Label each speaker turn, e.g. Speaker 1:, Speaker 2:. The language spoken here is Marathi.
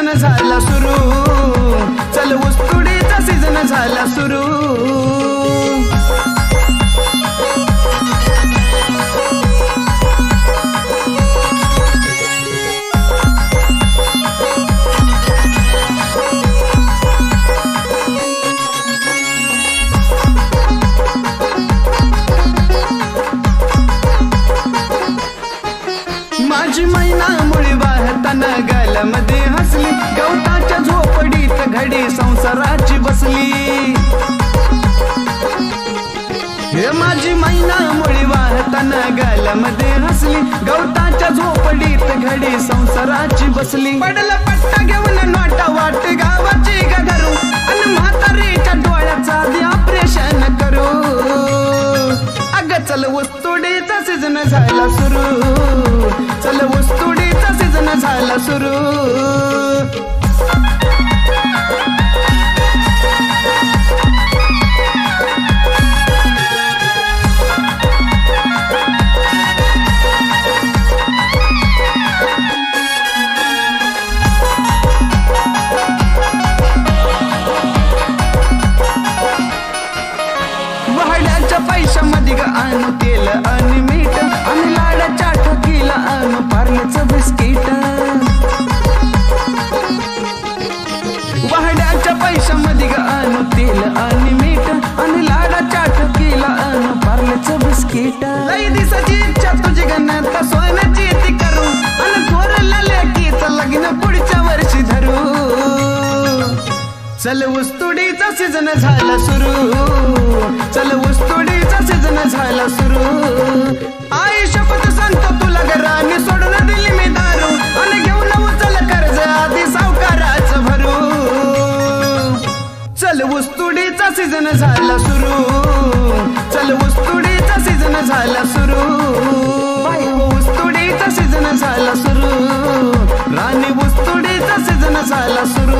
Speaker 1: सीजन झाला सुरू, चल ऊसतोडीचा सीजन झाला सुरू। माझी मैना मुळी वाहताना गालामध्ये हसली, गवताच्या झोपडीत घडी संसाराची बसली। हे माझी मैना मुळी वाहताना गालामध्ये हसली, गवताच्या झोपडीत घडी संसाराची बसली। पडला पट्टा घेऊन नोटा वाट गावाची गधरू, आणि म्हातारीच्या डोळ्याचा आधी ऑपरेशन करू। अग चल ऊसतोडीचा सीजन झाला सुरू, चल ऊसतोडीचा सीजन झाला सुरू। वाहड्याच्या पैशामध्ये ग आणू तेल आणि मीठ, आणि लाडाच्या ठोकीला आणू पार्लेचं बिस्किट। वाहड्याच्या पैशामध्ये ग आणू तेल आणि मीठ, आणि लाडाच्या ठोकीला आणू पार्लेचं बिस्किट। लई दिसाची इच्छा तुझी गणत सोन्याची ती करू, आणि थोरला लेकीचं लग्न पुढच्या वर्षी धरू। चल ऊसतोडीचा सीजन झाला सुरू, चल ऊसतोडीचा सीजन झाला सुरू। आई शपथ सांगतो तुला घराने सोडून दिली मी दारू, आणि घेऊन उचल कर्ज आधी सावकाराचं भरू। चल ऊसतोडीचा सीजन झाला सुरू, चल ऊसतोडीचा सीजन झाला सुरू। ऊसतोडीचा सीजन झाला सुरू, राणी ऊसतोडीचा सीजन झाला सुरू।